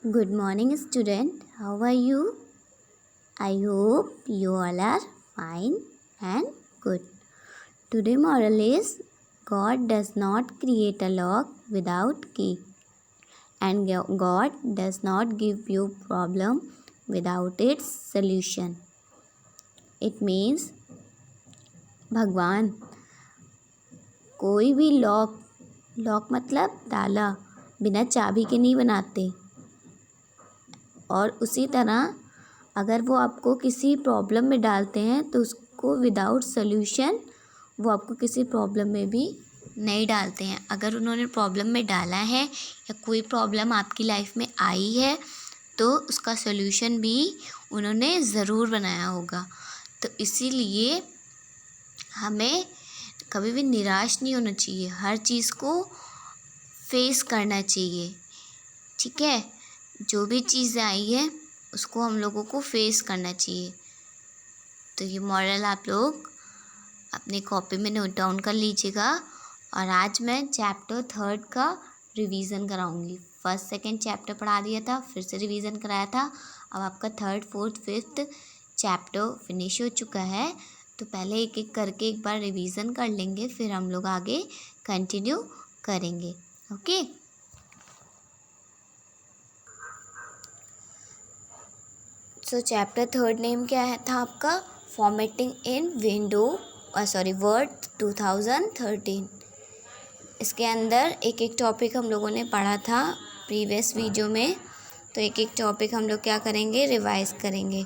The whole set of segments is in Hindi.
Good morning, student. How are you? I hope you all are fine and good. Today moral is God does not create a lock without key, and God does not give you problem without its solution. It means भगवान कोई भी लॉक मतलब ताला बिना चाबी के नहीं बनाते। और उसी तरह अगर वो आपको किसी प्रॉब्लम में डालते हैं तो उसको विदाउट सॉल्यूशन वो आपको किसी प्रॉब्लम में भी नहीं डालते हैं। अगर उन्होंने प्रॉब्लम में डाला है या कोई प्रॉब्लम आपकी लाइफ में आई है तो उसका सॉल्यूशन भी उन्होंने ज़रूर बनाया होगा। तो इसीलिए हमें कभी भी निराश नहीं होना चाहिए, हर चीज़ को फेस करना चाहिए। ठीक है, जो भी चीज़ें आई है उसको हम लोगों को फेस करना चाहिए। तो ये मॉरल आप लोग अपनी कॉपी में नोट डाउन कर लीजिएगा। और आज मैं चैप्टर 3 का रिवीजन कराऊंगी। फर्स्ट सेकंड चैप्टर पढ़ा दिया था, फिर से रिवीजन कराया था। अब आपका 3rd 4th 5th chapter finish हो चुका है। तो पहले एक एक करके एक बार रिवीजन कर लेंगे, फिर हम लोग आगे कंटिन्यू करेंगे। ओके, सो चैप्टर 3 नेम क्या है था आपका? फॉर्मेटिंग इन वर्ड 2013। इसके अंदर एक एक टॉपिक हम लोगों ने पढ़ा था प्रीवियस वीडियो में। तो एक एक टॉपिक हम लोग क्या करेंगे, रिवाइज करेंगे।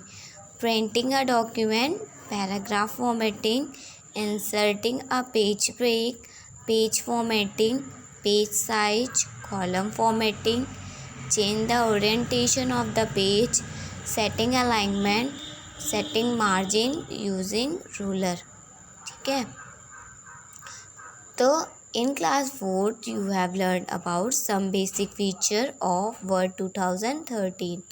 Printing a document, paragraph formatting, inserting a page break, page formatting, page size, column formatting, change the orientation of the page, setting alignment, setting margin using ruler. ठीक है, तो in class 4 you have learn about some basic feature of Word 2013।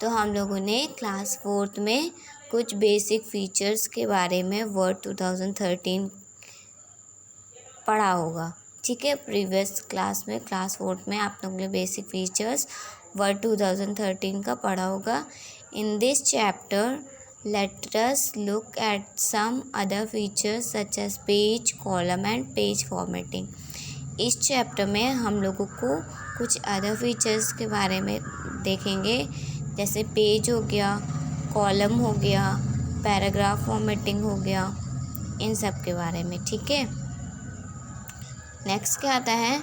तो हम लोगों ने क्लास 4 में कुछ बेसिक फीचर्स के बारे में वर्ड 2013 पढ़ा होगा। ठीक है, प्रीवियस क्लास में क्लास 4 में आप लोगों ने बेसिक फीचर्स वर्ड 2013 का पढ़ा होगा। In this chapter let us look at some other features such as page, column and page formatting. इस चैप्टर में हम लोगों को कुछ अदर फीचर्स के बारे में देखेंगे, जैसे पेज हो गया, कॉलम हो गया, पैराग्राफ फॉर्मेटिंग हो गया, इन सब के बारे में। ठीक है, नेक्स्ट क्या आता है?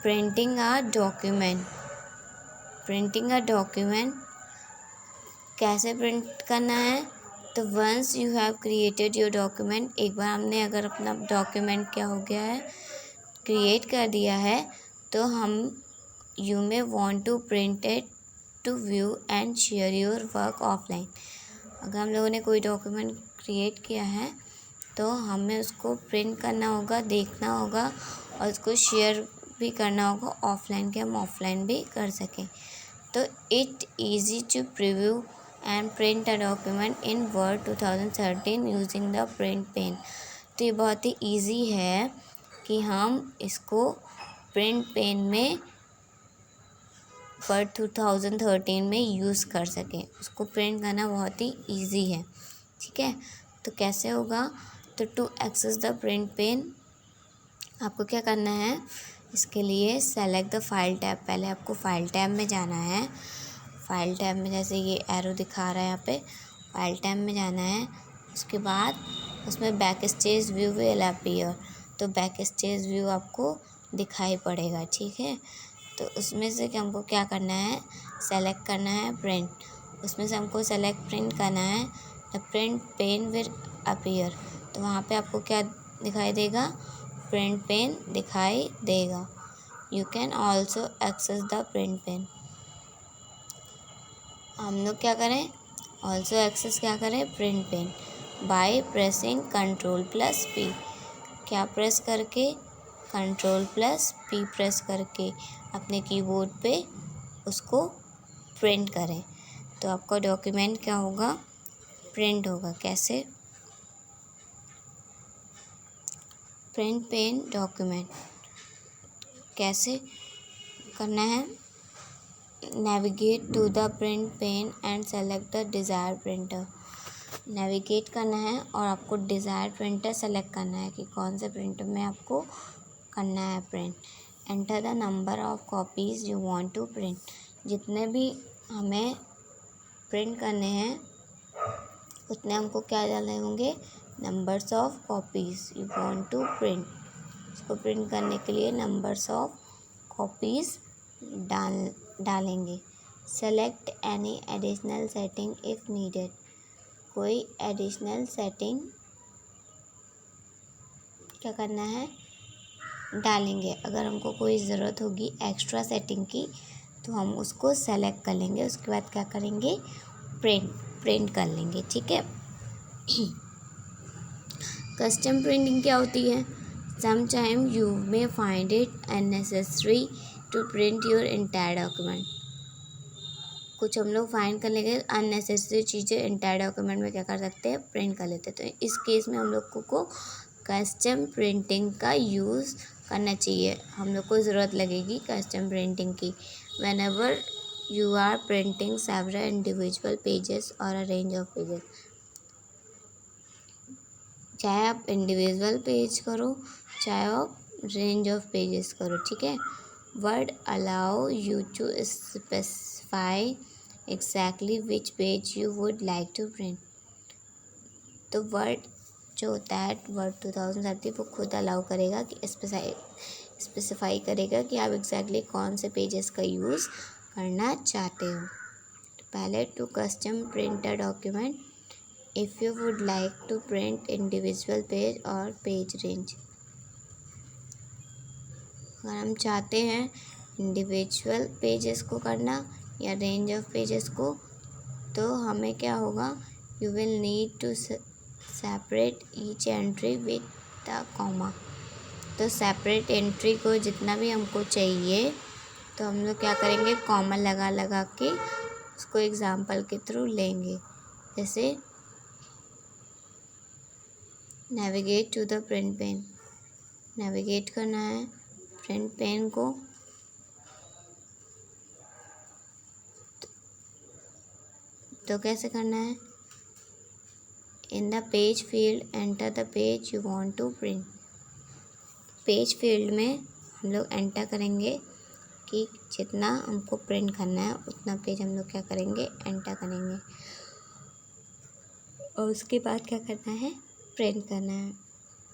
Printing a document. Printing a document कैसे प्रिंट करना है? तो once you have created your document, एक बार हमने अगर अपना डॉक्यूमेंट क्या हो गया है, क्रिएट कर दिया है, तो हम you may want to print it to view and share your work offline. अगर हम लोगों ने कोई डॉक्यूमेंट क्रिएट किया है तो हमें उसको प्रिंट करना होगा, देखना होगा और उसको शेयर भी करना होगा ऑफलाइन, के हम ऑफलाइन भी कर सकें। तो it easy to preview and print a document in Word 2013 using the print pane. तो ये बहुत ही ईजी है कि हम इसको प्रिंट पेन में वर्ड 2013 में यूज़ कर सकें। उसको प्रिंट करना बहुत ही ईजी है। ठीक है, तो कैसे होगा? तो to access the print pane आपको क्या करना है? इसके लिए सेलेक्ट द फाइल टैब। पहले आपको फाइल टैब में जाना है। फाइल टैब में जैसे ये एरो दिखा रहा है यहाँ पे, फाइल टैब में जाना है। उसके बाद उसमें back stage view will appear, तो बैक स्टेज व्यू आपको दिखाई पड़ेगा। ठीक है, तो उसमें से हमको क्या करना है? सेलेक्ट करना है प्रिंट। उसमें से हमको सेलेक्ट प्रिंट करना है। The print pane will appear, तो वहाँ पे आपको क्या दिखाई देगा? प्रिंट पेन दिखाई देगा। You can also access the print pane. हम लोग क्या करें? ऑल्सो एक्सेस क्या करें? Print pane by pressing Ctrl+P। क्या प्रेस करके? Ctrl+P प्रेस करके अपने कीबोर्ड पे उसको प्रिंट करें। तो आपका डॉक्यूमेंट क्या होगा? प्रिंट होगा। कैसे? प्रिंट पेन डॉक्यूमेंट कैसे करना है? Navigate to the print pane and select the desire printer. Navigate करना है और आपको डिज़ायर प्रिंटर सेलेक्ट करना है कि कौन से प्रिंटर में आपको करना है print. Enter the number of copies you want to print. जितने भी हमें प्रिंट करने हैं उतने हमको क्या डालने होंगे, numbers of copies you want to print. इसको प्रिंट करने के लिए नंबर्स ऑफ कॉपीज़ डालेंगे। Select any additional setting if needed. कोई एडिशनल सेटिंग क्या करना है, डालेंगे। अगर हमको कोई ज़रूरत होगी एक्स्ट्रा सेटिंग की तो हम उसको सेलेक्ट कर लेंगे। उसके बाद क्या करेंगे, प्रिंट कर लेंगे। ठीक है। कस्टम प्रिंटिंग क्या होती है, sometime you may find it unnecessary to print your entire document. कुछ हम लोग फाइंड कर लेंगे अननेसेसरी चीज़ें एंटायर डॉक्यूमेंट में क्या कर सकते हैं, प्रिंट कर लेते हैं। तो इस केस में हम लोग को कस्टम प्रिंटिंग का यूज़ करना चाहिए। हम लोग को ज़रूरत लगेगी कस्टम प्रिंटिंग की। Whenever you are printing several individual pages और अ रेंज ऑफ पेजेस। चाहे आप इंडिविजुअल पेज करो चाहे आप रेंज ऑफ पेजेस करो। ठीक है। Word allow you to specify exactly which page you would like to print. तो वर्ड जो होता है वर्ड 2030 वो खुद अलाउ करेगा कि स्पेसिफाई करेगा कि आप एग्जैक्टली कौन से पेजेस का यूज़ करना चाहते हो। तो पहले to custom print a document if you would like to print individual page और पेज रेंज। अगर हम चाहते हैं इंडिविजुअल पेजेस को करना या रेंज ऑफ पेजेस को, तो हमें क्या होगा, you will need to separate each entry with the comma. तो सेपरेट एंट्री को जितना भी हमको चाहिए तो हम लोग क्या करेंगे, कॉमा लगा के उसको एग्जाम्पल के थ्रू लेंगे। जैसे navigate to the print pane, navigate करना है प्रिंट पेन को। तो कैसे करना है, in the page field enter the page you want to print. Page field में हम लोग एंटर करेंगे कि जितना हमको प्रिंट करना है उतना पेज हम लोग क्या करेंगे, एंटर करेंगे। और उसके बाद क्या करना है, प्रिंट करना है।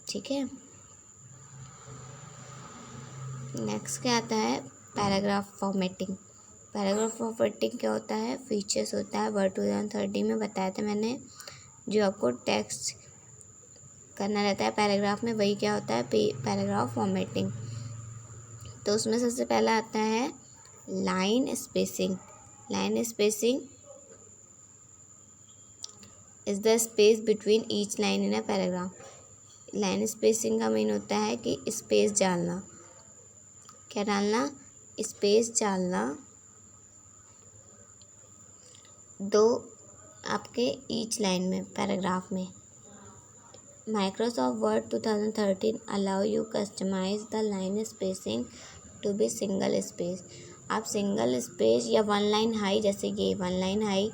ठीक है। नेक्स्ट क्या आता है, पैराग्राफ फॉर्मेटिंग। पैराग्राफ फॉर्मेटिंग क्या होता है, फीचर्स होता है वर्ड 2030 में बताया था मैंने। जो आपको टेक्स्ट करना रहता है पैराग्राफ में, वही क्या होता है, पैराग्राफ फॉर्मेटिंग। तो उसमें सबसे पहला आता है line spacing. Line spacing is the space between each line in a paragraph. Line spacing का मीन होता है कि स्पेस डालना। क्या डालना, स्पेस डालना दो आपके ईच लाइन में, पैराग्राफ में। Microsoft Word 2013 allow you customize the line spacing to be single space. आप सिंगल स्पेस या वन लाइन हाई, जैसे ये वन लाइन हाई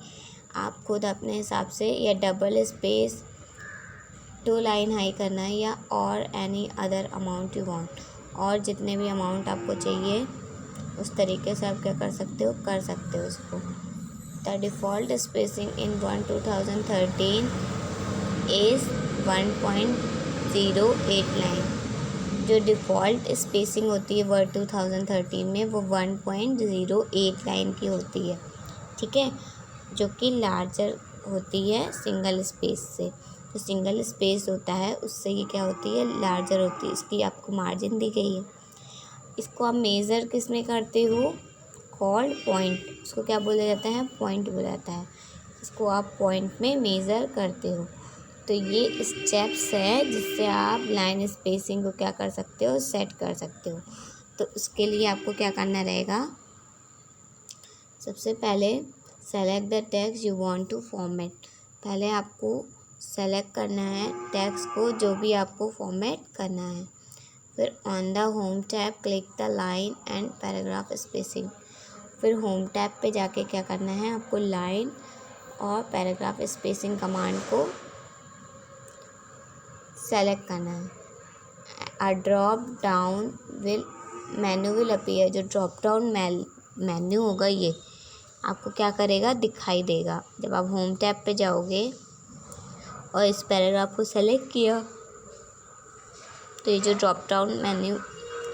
आप खुद अपने हिसाब से, या डबल स्पेस 2 लाइन हाई करना है, या और any other amount you want. और जितने भी अमाउंट आपको चाहिए उस तरीके से आप क्या कर सकते हो उसको। The default spacing in Word 2013 is 1.08 line. जो डिफ़ॉल्ट स्पेसिंग होती है वर्ड 2013 में वो 1.08 लाइन की होती है। ठीक है। जो कि लार्जर होती है सिंगल स्पेस से। जो सिंगल स्पेस होता है उससे ये क्या होती है, लार्जर होती है। इसकी आपको मार्जिन दी गई है। इसको आप मेज़र किस में करते हो, कॉल्ड पॉइंट। इसको क्या बोला जाता है, पॉइंट बोला जाता है। इसको आप पॉइंट में मेज़र करते हो। तो ये स्टेप्स है जिससे आप लाइन स्पेसिंग को क्या कर सकते हो, सेट कर सकते हो। तो उसके लिए आपको क्या करना रहेगा, सबसे पहले select the text you want to format. पहले आपको सेलेक्ट करना है टेक्स्ट को जो भी आपको फॉर्मेट करना है। फिर on the home tab click the line and paragraph spacing. फिर होम टैब पे जाके क्या करना है आपको, लाइन और पैराग्राफ स्पेसिंग कमांड को सेलेक्ट करना है। A drop down menu will appear, जो ड्रॉप डाउन मेन्यू होगा ये आपको क्या करेगा, दिखाई देगा। जब आप होम टैब पे जाओगे और इस पैराग्राफ को सेलेक्ट किया तो ये जो ड्रॉप डाउन मेन्यू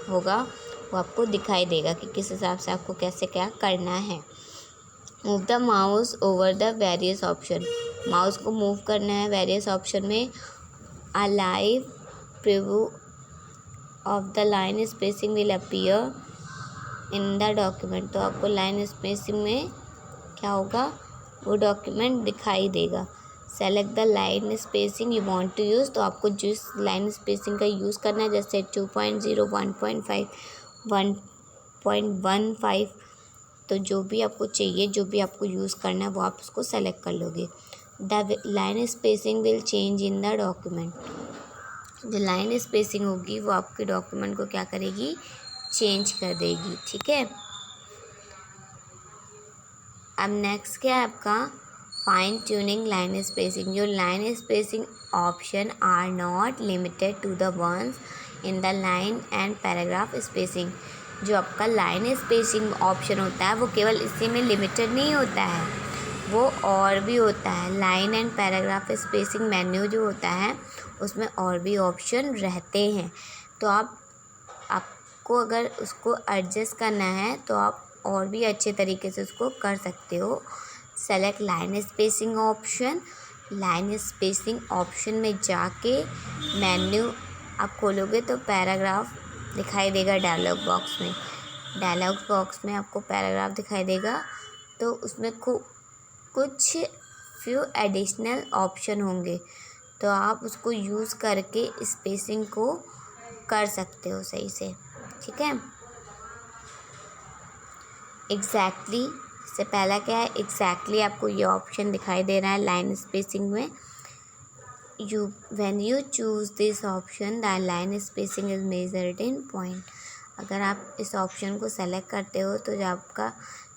होगा वो आपको दिखाई देगा कि किस हिसाब से आपको कैसे क्या करना है। Move the mouse over the various option, mouse को मूव करना है वेरियस ऑप्शन में। A live preview of the line spacing will appear in the document, तो आपको लाइन स्पेसिंग में क्या होगा, वो डॉक्यूमेंट दिखाई देगा। Select the line spacing you want to use, तो आपको जिस लाइन स्पेसिंग का यूज़ करना है, जैसे 2.0, 1.5, 1.15, तो जो भी आपको चाहिए, जो भी आपको यूज़ करना है वो आप उसको सेलेक्ट कर लोगे। The line spacing will change in the document, जो लाइन स्पेसिंग होगी वो आपके डॉक्यूमेंट को क्या करेगी, चेंज कर देगी। ठीक है, अब नेक्स्ट क्या है आपका, फाइन ट्यूनिंग लाइन स्पेसिंग। जो line spacing option are not limited to the ones in the line and paragraph spacing, जो आपका लाइन स्पेसिंग ऑप्शन होता है वो केवल इसी में लिमिटेड नहीं होता है, वो और भी होता है। Line and paragraph spacing menu जो होता है उसमें और भी ऑप्शन रहते हैं, तो आपको अगर उसको एडजस्ट करना है तो आप और भी अच्छे तरीके से उसको कर सकते हो। Select line spacing option, line spacing option में जाके मेन्यू आप खोलोगे तो पैराग्राफ दिखाई देगा डायलॉग बॉक्स में। डायलॉग बॉक्स में आपको पैराग्राफ दिखाई देगा, तो उसमें कुछ फ्यू एडिशनल ऑप्शन होंगे, तो आप उसको यूज़ करके स्पेसिंग को कर सकते हो सही से। ठीक है, एग्जैक्टली से पहला क्या है, एग्जैक्टली आपको ये ऑप्शन दिखाई दे रहा है लाइन स्पेसिंग में। When you choose this option the line spacing is measured in point, अगर आप इस ऑप्शन को सेलेक्ट करते हो तो जो आपका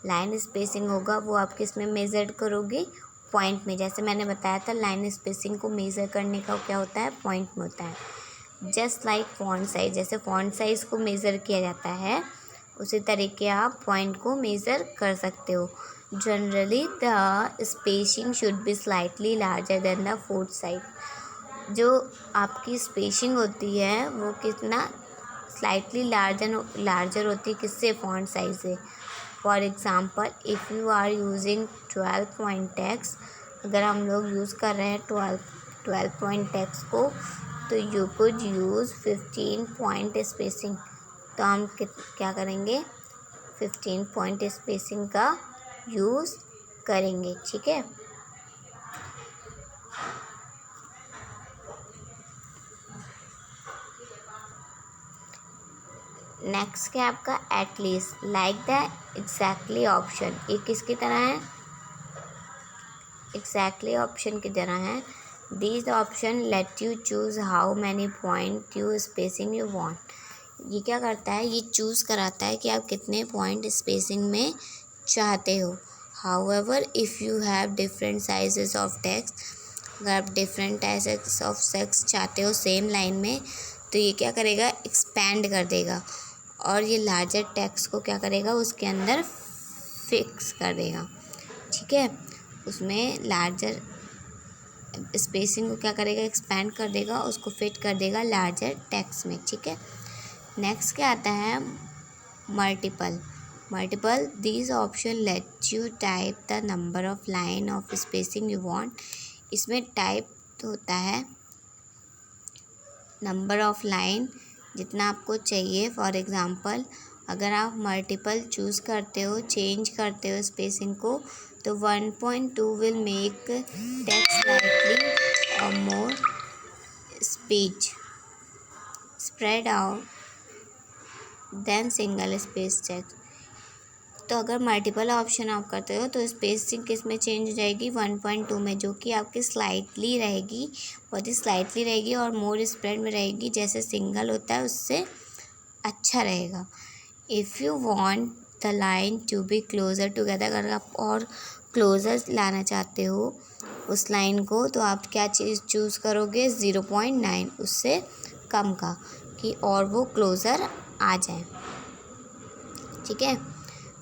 लाइन स्पेसिंग होगा वो आप किस में मेज़र करोगे, पॉइंट में। जैसे मैंने बताया था लाइन स्पेसिंग को मेज़र करने का क्या होता है, पॉइंट में होता है। जस्ट लाइक फॉन्ट साइज़, जैसे फॉन्ट साइज़ को मेज़र किया जाता है उसी तरीके आप पॉइंट को मेज़र कर सकते हो। Generally the spacing should be slightly larger than the fourth side, जो आपकी स्पेसिंग होती है वो कितना स्लाइटली लार्जर होती है, किससे, फॉन्ट साइज से। For example if you are using 12 point text, अगर हम लोग यूज़ कर रहे हैं 12 पॉइंट टेक्स्ट को, तो you could use 15 point spacing, तो हम क्या करेंगे, 15 पॉइंट स्पेसिंग का यूज़ करेंगे। ठीक है, नेक्स्ट क्या आपका, at least like the exactly option, ये किसकी तरह है, एग्जैक्टली ऑप्शन की तरह है। This option let you choose how many point you spacing you want, ये क्या करता है, ये चूज़ कराता है कि आप कितने पॉइंट स्पेसिंग में चाहते हो। However if you have different sizes of text, अगर आप डिफरेंट साइजेस ऑफ टेक्स्ट चाहते हो सेम लाइन में, तो ये क्या करेगा, एक्सपैंड कर देगा और ये लार्जर टेक्स्ट को क्या करेगा, उसके अंदर फिक्स कर देगा। ठीक है, उसमें लार्जर स्पेसिंग को क्या करेगा, एक्सपैंड कर देगा, उसको फिट कर देगा लार्जर टेक्स्ट में। ठीक है, नेक्स्ट क्या आता है, multiple this option let you type the number of line of spacing you want, इसमें टाइप तो होता है नंबर ऑफ लाइन जितना आपको चाहिए। फॉर एग्ज़ाम्पल अगर आप मल्टीपल चूज़ करते हो, चेंज करते हो स्पेसिंग को, तो 1.2 विल मेक टेक्स्ट स्लाइटली और more speech spread out than single space text. तो अगर मल्टीपल ऑप्शन आप करते हो तो स्पेसिंग किस में चेंज हो जाएगी, 1.2 में, जो कि आपकी स्लाइटली रहेगी, बहुत ही स्लाइटली रहेगी और मोर स्प्रेड में रहेगी, जैसे सिंगल होता है उससे अच्छा रहेगा। If you want the line to be closer together, अगर आप और क्लोज़र लाना चाहते हो उस लाइन को तो आप क्या चीज़ चूज़ करोगे, 0.9, उससे कम का, कि और वो क्लोज़र आ जाए। ठीक है।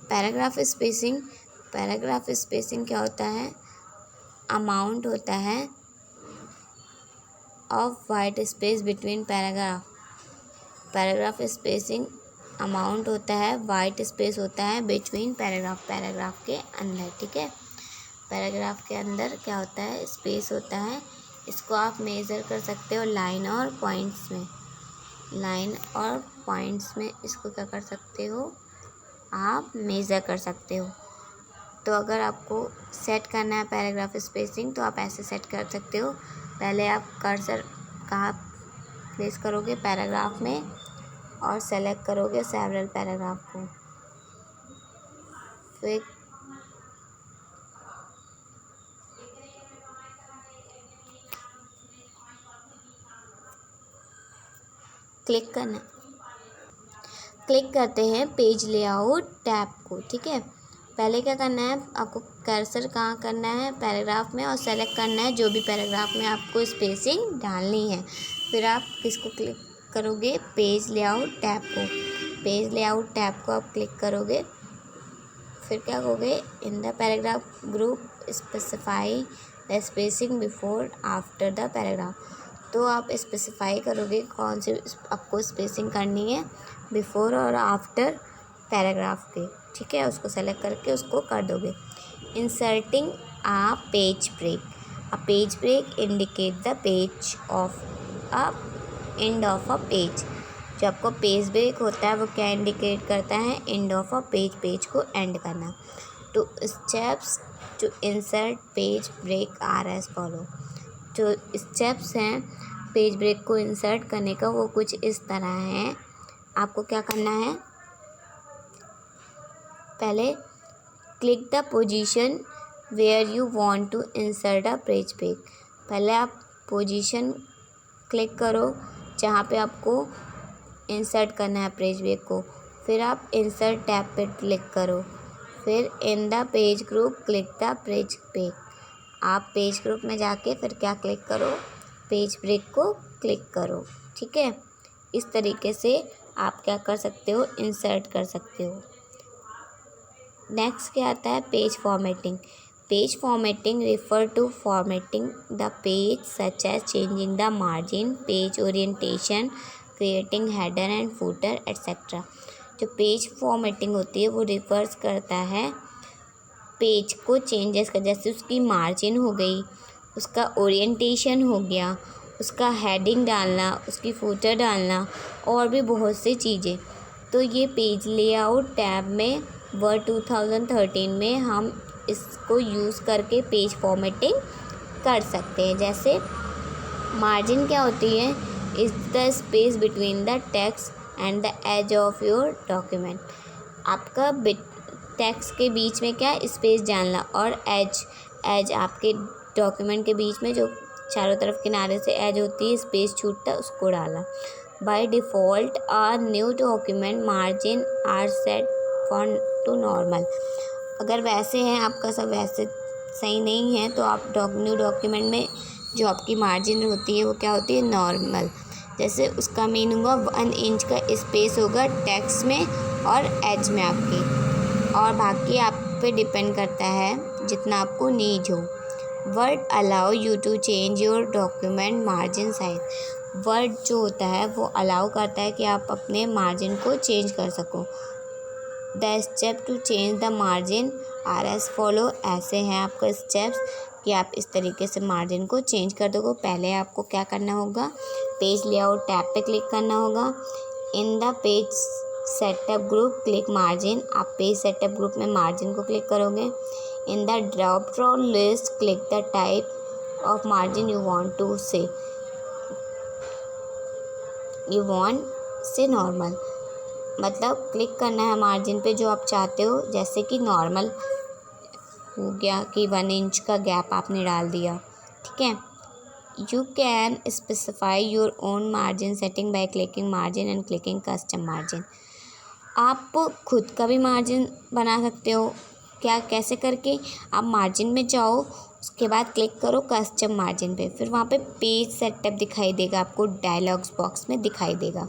पैराग्राफ स्पेसिंग, पैराग्राफ स्पेसिंग क्या होता है, अमाउंट होता है of white space between paragraph. Paragraph spacing amount होता है, वाइट स्पेस होता है बिटवीन पैराग्राफ, पैराग्राफ के अंदर। ठीक है। पैराग्राफ के अंदर क्या होता है, स्पेस होता है। इसको आप मेज़र कर सकते हो लाइन और पॉइंट्स में, लाइन और पॉइंट्स में इसको क्या कर सकते हो, आप मेज़र कर सकते हो। तो अगर आपको सेट करना है पैराग्राफ स्पेसिंग तो आप ऐसे सेट कर सकते हो। पहले आप कर्सर कहाँ प्लेस करोगे, पैराग्राफ में, और सेलेक्ट करोगे सेवरल पैराग्राफ को। फिर क्लिक करना, क्लिक करते हैं पेज लेआउट टैब को। ठीक है। पहले क्या करना है, आपको कर्सर कहाँ करना है, पैराग्राफ में, और सेलेक्ट करना है जो भी पैराग्राफ में आपको स्पेसिंग डालनी है। फिर आप किसको क्लिक करोगे, पेज लेआउट टैब को। पेज लेआउट टैब को आप क्लिक करोगे। फिर क्या करोगे, in the paragraph group specify the spacing before after the paragraph. तो आप स्पेसिफाई करोगे कौन सी आपको स्पेसिंग करनी है, बिफोर और आफ्टर पैराग्राफ के। ठीक है। उसको सेलेक्ट करके उसको कर दोगे। Inserting a page break, a page break indicate the page of a end of a page. जो आपको पेज ब्रेक होता है वो क्या इंडिकेट करता है, end of a page, page को एंड करना। Two steps to insert page break are as follow. जो स्टेप्स हैं पेज ब्रेक को इंसर्ट करने का वो कुछ इस तरह है। आपको क्या करना है, पहले click the position where you want to insert a page break. पहले आप पोजीशन क्लिक करो जहाँ पे आपको इंसर्ट करना है पेज ब्रेक को। फिर आप इंसर्ट टैब पे क्लिक करो। फिर in the page group click the page break. आप पेज ग्रुप में जाके फिर क्या क्लिक करो, पेज ब्रेक को क्लिक करो। ठीक है। इस तरीके से आप क्या कर सकते हो, इंसर्ट कर सकते हो। नेक्स्ट क्या आता है, page formatting. Page formatting refer to formatting the page such as changing the margin, page orientation, creating header and footer etcetera. जो पेज फॉर्मेटिंग होती है वो रिफर्स करता है पेज को चेंजेस का, जैसे उसकी मार्जिन हो गई, उसका ओरिएंटेशन हो गया, उसका हेडिंग डालना, उसकी फुटर डालना, और भी बहुत सी चीज़ें। तो ये पेज लेआउट टैब में वर्ड 2013 में हम इसको यूज़ करके पेज फॉर्मेटिंग कर सकते हैं। जैसे मार्जिन क्या होती है, is the space between the text and the edge of your document. आपका टेक्स्ट के बीच में क्या स्पेस डालना, और एज आपके डॉक्यूमेंट के बीच में जो चारों तरफ किनारे से एज होती है, स्पेस छूटता है, उसको डालना। By default a new document margin are set for to normal. अगर वैसे हैं आपका सब वैसे सही नहीं है तो आप न्यू डॉक्यूमेंट में जो आपकी मार्जिन होती है वो क्या होती है, नॉर्मल। जैसे उसका मीन हुआ 1 इंच का स्पेस होगा टेक्स्ट में और एज में आपके, और बाकी आप पे डिपेंड करता है जितना आपको नीड हो। Word allow you to change your document margin size. Word जो होता है वो अलाउ करता है कि आप अपने मार्जिन को चेंज कर सको। The step to change the margin are as follow. ऐसे हैं आपका स्टेप्स कि आप इस तरीके से मार्जिन को चेंज कर दोगे। पहले आपको क्या करना होगा, पेज लेआउट टैब पे क्लिक करना होगा। In the page setup group click margin. आप पेज सेटअप ग्रुप में मार्जिन को क्लिक करोगे। In the drop down list click the type of margin you want to say. You want say normal, मतलब क्लिक करना है मार्जिन पे जो आप चाहते हो। जैसे कि नॉर्मल हो गया कि 1 इंच का गैप आपने डाल दिया। ठीक है। You can specify your own margin setting by clicking margin and clicking custom margin. आप खुद का भी मार्जिन बना सकते हो। क्या कैसे करके, आप मार्जिन में जाओ, उसके बाद क्लिक करो कस्टम मार्जिन पे, फिर वहाँ पे पेज सेटअप दिखाई देगा, आपको डायलॉग्स बॉक्स में दिखाई देगा।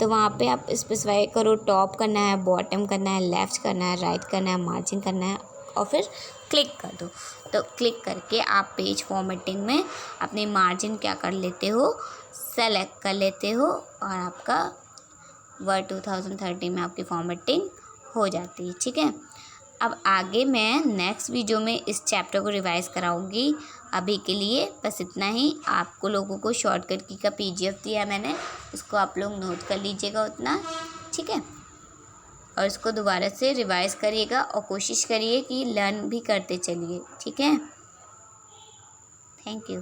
तो वहाँ पे आप स्पेसिफाई करो टॉप करना है, बॉटम करना है, लेफ़्ट करना है, राइट करना है, मार्जिन करना है, और फिर क्लिक कर दो। तो क्लिक करके आप पेज फॉर्मेटिंग में अपनी मार्जिन क्या कर लेते हो, सेलेक्ट कर लेते हो, और आपका वर्ड 2030 में आपकी फॉर्मेटिंग हो जाती है। ठीक है, अब आगे मैं नेक्स्ट वीडियो में इस चैप्टर को रिवाइज कराऊंगी। अभी के लिए बस इतना ही। आपको लोगों को शॉर्टकट की का PDF दिया है मैंने, उसको आप लोग नोट कर लीजिएगा उतना। ठीक है, और इसको दोबारा से रिवाइज करिएगा और कोशिश करिए कि लर्न भी करते चलिए। ठीक है, थैंक यू।